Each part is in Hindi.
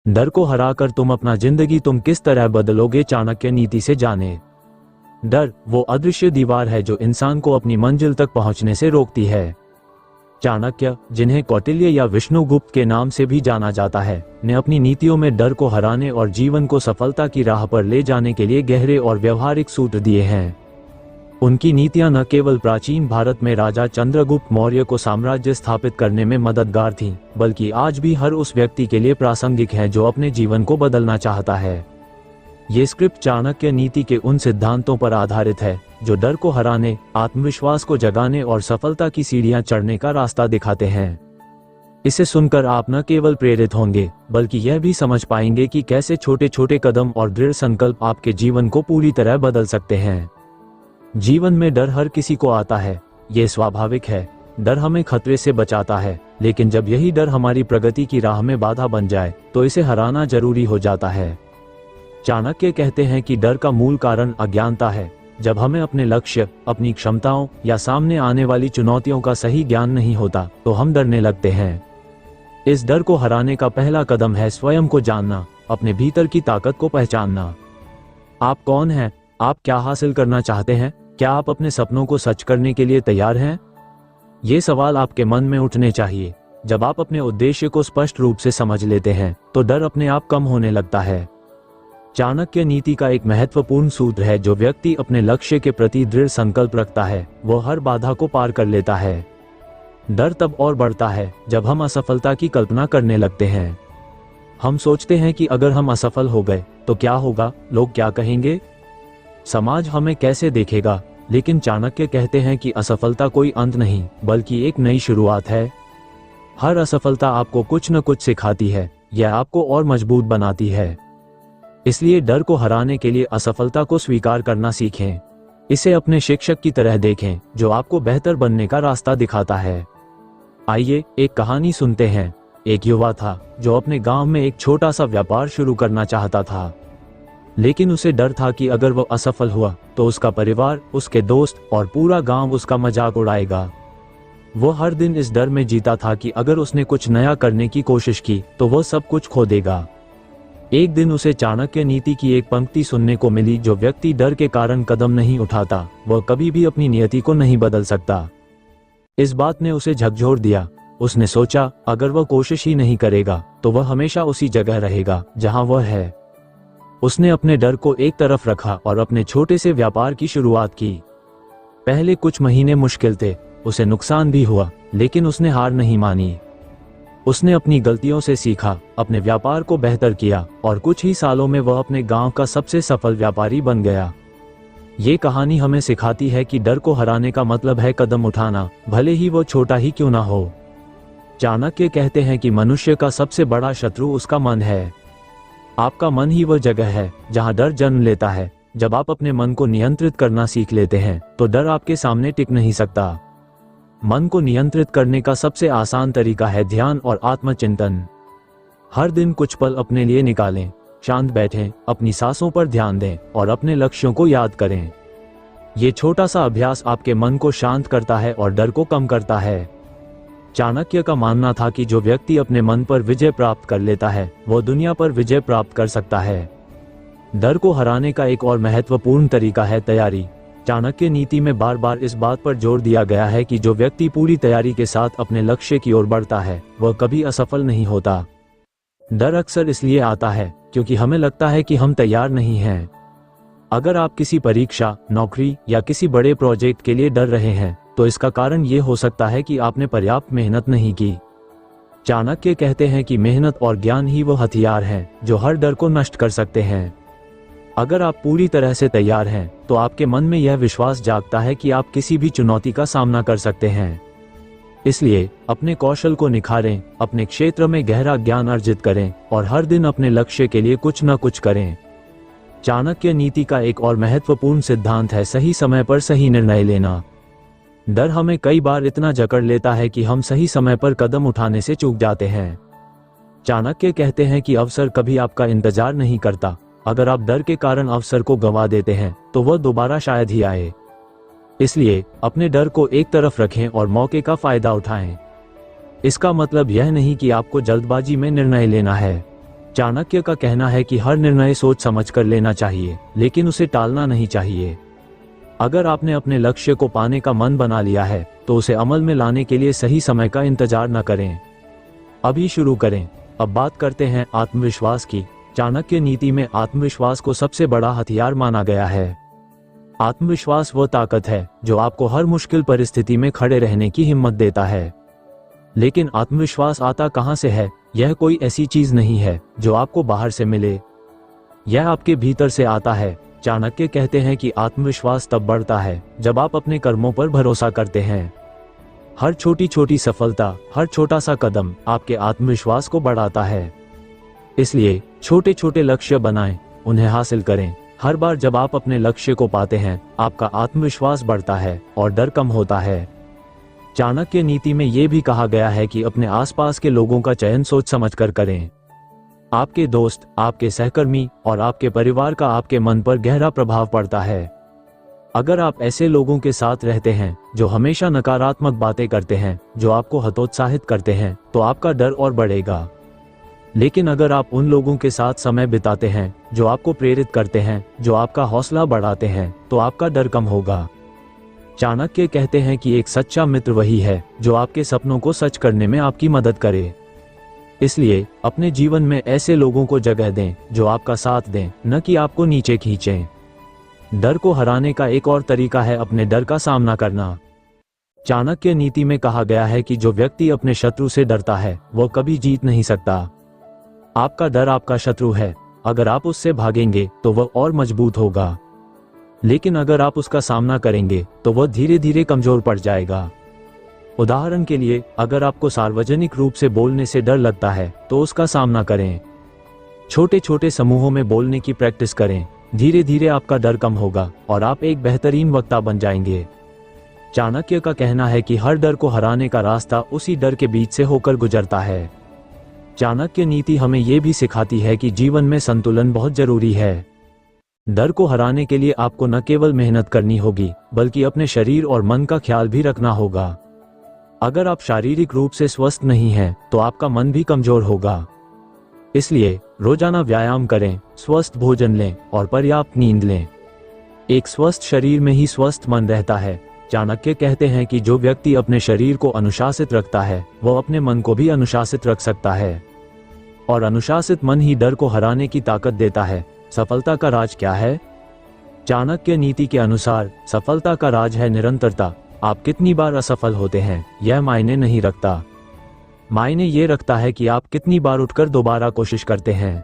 डर को हराकर तुम अपना जिंदगी तुम किस तरह बदलोगे, चाणक्य नीति से जाने। डर वो अदृश्य दीवार है जो इंसान को अपनी मंजिल तक पहुंचने से रोकती है। चाणक्य, जिन्हें कौटिल्य या विष्णुगुप्त के नाम से भी जाना जाता है, ने अपनी नीतियों में डर को हराने और जीवन को सफलता की राह पर ले जाने के लिए गहरे और व्यवहारिक सूत्र दिए हैं। उनकी नीतियां न केवल प्राचीन भारत में राजा चंद्रगुप्त मौर्य को साम्राज्य स्थापित करने में मददगार थीं, बल्कि आज भी हर उस व्यक्ति के लिए प्रासंगिक हैं जो अपने जीवन को बदलना चाहता है। ये स्क्रिप्ट चाणक्य नीति के उन सिद्धांतों पर आधारित है जो डर को हराने, आत्मविश्वास को जगाने और सफलता की सीढ़ियां चढ़ने का रास्ता दिखाते हैं। इसे सुनकर आप न केवल प्रेरित होंगे, बल्कि यह भी समझ पाएंगे कि कैसे छोटे छोटे कदम और दृढ़ संकल्प आपके जीवन को पूरी तरह बदल सकते हैं। जीवन में डर हर किसी को आता है, ये स्वाभाविक है। डर हमें खतरे से बचाता है, लेकिन जब यही डर हमारी प्रगति की राह में बाधा बन जाए तो इसे हराना जरूरी हो जाता है। चाणक्य कहते हैं कि डर का मूल कारण अज्ञानता है। जब हमें अपने लक्ष्य, अपनी क्षमताओं या सामने आने वाली चुनौतियों का सही ज्ञान नहीं होता तो हम डरने लगते हैं। इस डर को हराने का पहला कदम है स्वयं को जानना, अपने भीतर की ताकत को पहचानना। आप कौन हैं? आप क्या हासिल करना चाहते हैं? क्या आप अपने सपनों को सच करने के लिए तैयार हैं? ये सवाल आपके मन में उठने चाहिए। जब आप अपने उद्देश्य को स्पष्ट रूप से समझ लेते हैं तो डर अपने आप कम होने लगता है। चाणक्य नीति का एक महत्वपूर्ण सूत्र है, जो व्यक्ति अपने लक्ष्य के प्रति दृढ़ संकल्प रखता है वो हर बाधा को पार कर लेता है। डर तब और बढ़ता है जब हम असफलता की कल्पना करने लगते हैं। हम सोचते हैं कि अगर हम असफल हो गए तो क्या होगा, लोग क्या कहेंगे, समाज हमें कैसे देखेगा। लेकिन चाणक्य कहते हैं कि असफलता कोई अंत नहीं, बल्कि एक नई शुरुआत है। हर असफलता आपको कुछ न कुछ सिखाती है, यह आपको और मजबूत बनाती है। इसलिए डर को हराने के लिए असफलता को स्वीकार करना सीखें। इसे अपने शिक्षक की तरह देखें जो आपको बेहतर बनने का रास्ता दिखाता है। आइए एक कहानी सुनते हैं। एक युवा था जो अपने गांव में एक छोटा सा व्यापार शुरू करना चाहता था, लेकिन उसे डर था कि अगर वो असफल हुआ तो उसका परिवार, उसके दोस्त और पूरा गांव उसका मजाक उड़ाएगा। वो हर दिन इस डर में जीता था कि अगर उसने कुछ नया करने की कोशिश की तो वो सब कुछ खो देगा। एक दिन उसे चाणक्य नीति की एक पंक्ति सुनने को मिली, जो व्यक्ति डर के कारण कदम नहीं उठाता वह कभी भी अपनी नियति को नहीं बदल सकता। इस बात ने उसे झकझोर दिया। उसने सोचा, अगर वह कोशिश ही नहीं करेगा तो वह हमेशा उसी जगह रहेगा जहां वह है। उसने अपने डर को एक तरफ रखा और अपने छोटे से व्यापार की शुरुआत की। पहले कुछ महीने मुश्किल थे, उसे नुकसान भी हुआ, लेकिन उसने हार नहीं मानी। उसने अपनी गलतियों से सीखा, अपने व्यापार को बेहतर किया और कुछ ही सालों में वह अपने गांव का सबसे सफल व्यापारी बन गया। ये कहानी हमें सिखाती है कि डर को हराने का मतलब है कदम उठाना, भले ही वो छोटा ही क्यों ना हो। चाणक्य कहते हैं कि मनुष्य का सबसे बड़ा शत्रु उसका मन है। आपका मन ही वह जगह है जहां डर जन्म लेता है। जब आप अपने मन को नियंत्रित करना सीख लेते हैं तो डर आपके सामने टिक नहीं सकता। मन को नियंत्रित करने का सबसे आसान तरीका है ध्यान और आत्मचिंतन। हर दिन कुछ पल अपने लिए निकालें, शांत बैठें, अपनी सांसों पर ध्यान दें और अपने लक्ष्यों को याद करें। ये छोटा सा अभ्यास आपके मन को शांत करता है और डर को कम करता है। चाणक्य का मानना था कि जो व्यक्ति अपने मन पर विजय प्राप्त कर लेता है वो दुनिया पर विजय प्राप्त कर सकता है। डर को हराने का एक और महत्वपूर्ण तरीका है तैयारी। चाणक्य नीति में बार बार इस बात पर जोर दिया गया है कि जो व्यक्ति पूरी तैयारी के साथ अपने लक्ष्य की ओर बढ़ता है वह कभी असफल नहीं होता। डर अक्सर इसलिए आता है क्योंकि हमें लगता है कि हम तैयार नहीं हैं। अगर आप किसी परीक्षा, नौकरी या किसी बड़े प्रोजेक्ट के लिए डर रहे हैं तो इसका कारण ये हो सकता है कि आपने पर्याप्त मेहनत नहीं की। चाणक्य कहते हैं कि मेहनत और ज्ञान ही वो हथियार हैं जो हर डर को नष्ट कर सकते हैं। अगर आप पूरी तरह से तैयार हैं तो आपके मन में यह विश्वास जागता है कि आप किसी भी चुनौती का सामना कर सकते हैं। इसलिए अपने कौशल को निखारें, अपने क्षेत्र में गहरा ज्ञान अर्जित करें और हर दिन अपने लक्ष्य के लिए कुछ न कुछ करें। चाणक्य नीति का एक और महत्वपूर्ण सिद्धांत है सही समय पर सही निर्णय लेना। डर हमें कई बार इतना जकड़ लेता है कि हम सही समय पर कदम उठाने से चूक जाते हैं। चाणक्य कहते हैं कि अवसर कभी आपका इंतजार नहीं करता। अगर आप डर के कारण अवसर को गंवा देते हैं तो वह दोबारा शायद ही आए। इसलिए अपने डर को एक तरफ रखें और मौके का फायदा उठाएं। इसका मतलब यह नहीं कि आपको जल्दबाजी में निर्णय लेना है। चाणक्य का कहना है कि हर निर्णय सोच समझ कर लेना चाहिए, लेकिन उसे टालना नहीं चाहिए। अगर आपने अपने लक्ष्य को पाने का मन बना लिया है तो उसे अमल में लाने के लिए सही समय का इंतजार न करें, अभी शुरू करें। अब बात करते हैं आत्मविश्वास की। चाणक्य नीति में आत्मविश्वास को सबसे बड़ा हथियार माना गया है। आत्मविश्वास वह ताकत है जो आपको हर मुश्किल परिस्थिति में खड़े रहने की हिम्मत देता है। लेकिन आत्मविश्वास आता कहां से है? यह कोई ऐसी चीज नहीं है जो आपको बाहर से मिले, यह आपके भीतर से आता है। चाणक्य कहते हैं कि आत्मविश्वास तब बढ़ता है जब आप अपने कर्मों पर भरोसा करते हैं। हर छोटी छोटी सफलता, हर छोटा सा कदम आपके आत्मविश्वास को बढ़ाता है। इसलिए छोटे छोटे लक्ष्य बनाएं, उन्हें हासिल करें। हर बार जब आप अपने लक्ष्य को पाते हैं, आपका आत्मविश्वास बढ़ता है और डर कम होता है। चाणक्य नीति में यह भी कहा गया है कि अपने आसपास के लोगों का चयन सोच समझकर करें। आपके दोस्त, आपके सहकर्मी और आपके परिवार का आपके मन पर गहरा प्रभाव पड़ता है। अगर आप ऐसे लोगों के साथ रहते हैं जो हमेशा नकारात्मक बातें करते हैं, जो आपको हतोत्साहित करते हैं, तो आपका डर और बढ़ेगा। लेकिन अगर आप उन लोगों के साथ समय बिताते हैं जो आपको प्रेरित करते हैं, जो आपका हौसला बढ़ाते हैं, तो आपका डर कम होगा। चाणक्य कहते हैं कि एक सच्चा मित्र वही है जो आपके सपनों को सच करने में आपकी मदद करे। इसलिए अपने जीवन में ऐसे लोगों को जगह दें जो आपका साथ दें, न कि आपको नीचे खींचें। डर को हराने का एक और तरीका है अपने डर का सामना करना। चाणक्य नीति में कहा गया है कि जो व्यक्ति अपने शत्रु से डरता है वह कभी जीत नहीं सकता। आपका डर आपका शत्रु है। अगर आप उससे भागेंगे तो वह और मजबूत होगा, लेकिन अगर आप उसका सामना करेंगे तो वह धीरे धीरे कमजोर पड़ जाएगा। उदाहरण के लिए, अगर आपको सार्वजनिक रूप से बोलने से डर लगता है तो उसका सामना करें। छोटे छोटे समूहों में बोलने की प्रैक्टिस करें। धीरे धीरे आपका डर कम होगा और आप एक बेहतरीन वक्ता बन जाएंगे। चाणक्य का कहना है कि हर डर को हराने का रास्ता उसी डर के बीच से होकर गुजरता है। चाणक्य नीति हमें यह भी सिखाती है कि जीवन में संतुलन बहुत जरूरी है। डर को हराने के लिए आपको न केवल मेहनत करनी होगी, बल्कि अपने शरीर और मन का ख्याल भी रखना होगा। अगर आप शारीरिक रूप से स्वस्थ नहीं हैं, तो आपका मन भी कमजोर होगा। इसलिए रोजाना व्यायाम करें, स्वस्थ भोजन लें और पर्याप्त नींद लें। एक स्वस्थ शरीर में ही स्वस्थ मन रहता है। चाणक्य कहते हैं कि जो व्यक्ति अपने शरीर को अनुशासित रखता है, वह अपने मन को भी अनुशासित रख सकता है। और अनुशासित मन ही डर को हराने की ताकत देता है। सफलता का राज क्या है? चाणक्य नीति के अनुसार सफलता का राज है निरंतरता। आप कितनी बार असफल होते हैं यह मायने नहीं रखता। मायने ये रखता है कि आप कितनी बार उठकर दोबारा कोशिश करते हैं।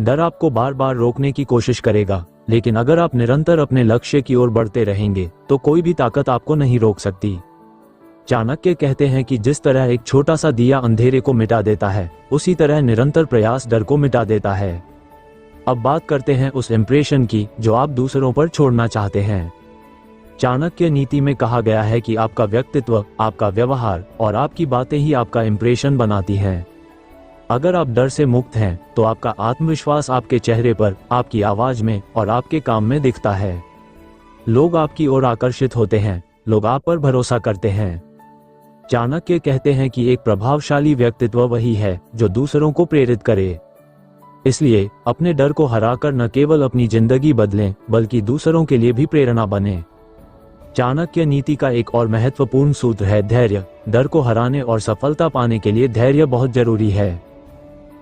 डर आपको बार बार रोकने की कोशिश करेगा, लेकिन अगर आप निरंतर अपने लक्ष्य की ओर बढ़ते रहेंगे तो कोई भी ताकत आपको नहीं रोक सकती। चाणक्य कहते हैं कि जिस तरह एक छोटा सा दिया अंधेरे को मिटा देता है, उसी तरह निरंतर प्रयास डर को मिटा देता है। अब बात करते हैं उस इंप्रेशन की जो आप दूसरों पर छोड़ना चाहते हैं। चाणक्य नीति में कहा गया है कि आपका व्यक्तित्व, आपका व्यवहार और आपकी बातें ही आपका इंप्रेशन बनाती हैं। अगर आप डर से मुक्त हैं, तो आपका आत्मविश्वास आपके चेहरे पर, आपकी आवाज में और आपके काम में दिखता है। लोग आपकी ओर आकर्षित होते हैं, लोग आप पर भरोसा करते हैं। चाणक्य कहते हैं कि एक प्रभावशाली व्यक्तित्व वही है जो दूसरों को प्रेरित करे। इसलिए अपने डर को हराकर न केवल अपनी जिंदगी बदलें, बल्कि दूसरों के लिए भी प्रेरणा बने। चाणक्य नीति का एक और महत्वपूर्ण सूत्र है धैर्य। डर को हराने और सफलता पाने के लिए धैर्य बहुत जरूरी है।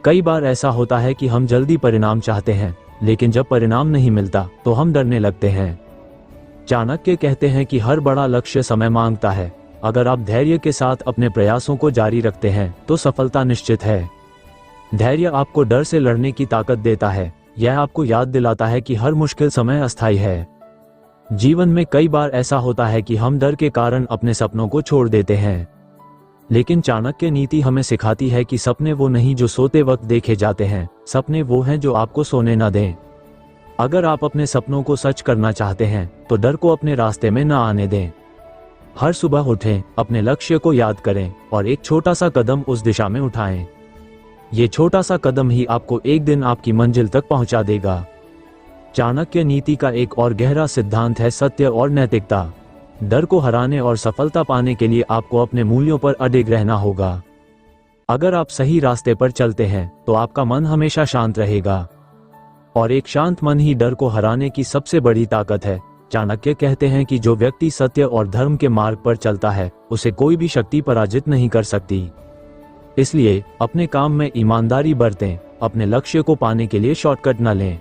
कई बार ऐसा होता है कि हम जल्दी परिणाम चाहते हैं, लेकिन जब परिणाम नहीं मिलता तो हम डरने लगते हैं। चाणक्य कहते हैं कि हर बड़ा लक्ष्य समय मांगता है। अगर आप धैर्य के साथ अपने प्रयासों को जारी रखते हैं तो सफलता निश्चित है। धैर्य आपको डर से लड़ने की ताकत देता है। यह आपको याद दिलाता है कि हर मुश्किल समय अस्थायी है। जीवन में कई बार ऐसा होता है कि हम डर के कारण अपने सपनों को छोड़ देते हैं, लेकिन चाणक्य नीति हमें सिखाती है कि सपने वो नहीं जो सोते वक्त देखे जाते हैं, सपने वो हैं जो आपको सोने न दें। अगर आप अपने सपनों को सच करना चाहते हैं तो डर को अपने रास्ते में न आने दें। हर सुबह उठें, अपने लक्ष्य को याद करें और एक छोटा सा कदम उस दिशा में उठाएं। ये छोटा सा कदम ही आपको एक दिन आपकी मंजिल तक पहुंचा देगा। चाणक्य नीति का एक और गहरा सिद्धांत है सत्य और नैतिकता। डर को हराने और सफलता पाने के लिए आपको अपने मूल्यों पर अडिग रहना होगा। अगर आप सही रास्ते पर चलते हैं तो आपका मन हमेशा शांत रहेगा, और एक शांत मन ही डर को हराने की सबसे बड़ी ताकत है। चाणक्य कहते हैं कि जो व्यक्ति सत्य और धर्म के मार्ग पर चलता है उसे कोई भी शक्ति पराजित नहीं कर सकती। इसलिए अपने काम में ईमानदारी बरतें, अपने लक्ष्य को पाने के लिए शॉर्टकट न लें।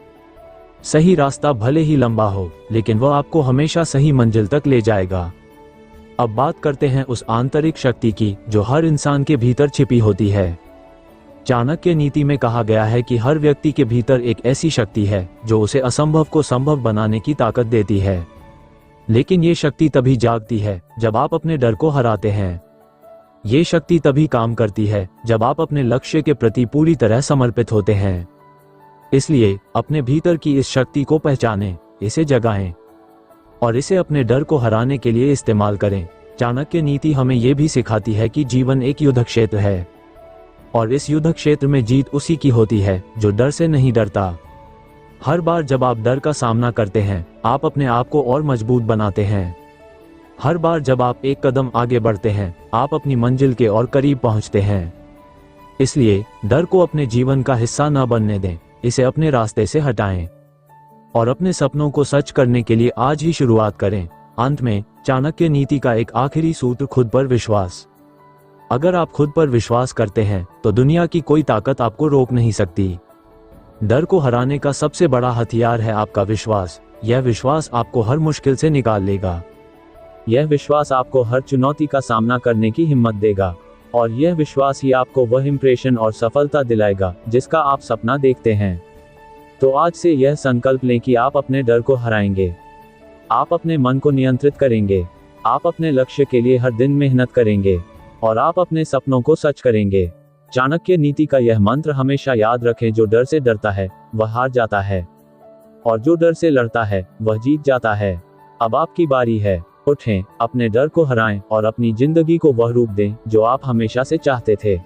सही रास्ता भले ही लंबा हो, लेकिन वह आपको हमेशा सही मंजिल तक ले जाएगा। अब बात करते हैं उस आंतरिक शक्ति की जो हर इंसान के भीतर छिपी होती है। चाणक्य नीति में कहा गया है कि हर व्यक्ति के भीतर एक ऐसी शक्ति है जो उसे असंभव को संभव बनाने की ताकत देती है। लेकिन ये शक्ति तभी जागती है जब आप अपने डर को हराते हैं। ये शक्ति तभी काम करती है जब आप अपने लक्ष्य के प्रति पूरी तरह समर्पित होते हैं। इसलिए अपने भीतर की इस शक्ति को पहचानें, इसे जगाएं और इसे अपने डर को हराने के लिए इस्तेमाल करें। चाणक्य नीति हमें यह भी सिखाती है कि जीवन एक युद्ध क्षेत्र है, और इस युद्ध क्षेत्र में जीत उसी की होती है जो डर से नहीं डरता। हर बार जब आप डर का सामना करते हैं, आप अपने आप को और मजबूत बनाते हैं। हर बार जब आप एक कदम आगे बढ़ते हैं, आप अपनी मंजिल के और करीब पहुंचते हैं। इसलिए डर को अपने जीवन का हिस्सा न बनने दें, इसे अपने रास्ते से हटाएं और अपने सपनों को सच करने के लिए आज ही शुरुआत करें। अंत में चाणक्य नीति का एक आखिरी सूत्र, खुद पर विश्वास। अगर आप खुद पर विश्वास करते हैं तो दुनिया की कोई ताकत आपको रोक नहीं सकती। डर को हराने का सबसे बड़ा हथियार है आपका विश्वास। यह विश्वास आपको हर मुश्किल से निकाल लेगा। यह विश्वास आपको हर चुनौती का सामना करने की हिम्मत देगा, और यह विश्वास ही आपको वह इंप्रेशन और सफलता दिलाएगा जिसका आप सपना देखते हैं। तो आज से यह संकल्प लें कि आप अपने डर को हराएंगे, आप अपने मन को नियंत्रित करेंगे, आप अपने लक्ष्य के लिए हर दिन मेहनत करेंगे और आप अपने सपनों को सच करेंगे। चाणक्य नीति का यह मंत्र हमेशा याद रखें, जो डर से डरता है वह हार जाता है, और जो डर से लड़ता है वह जीत जाता है। अब आपकी बारी है, उठें, अपने डर को हराएं और अपनी जिंदगी को वह रूप दें जो आप हमेशा से चाहते थे।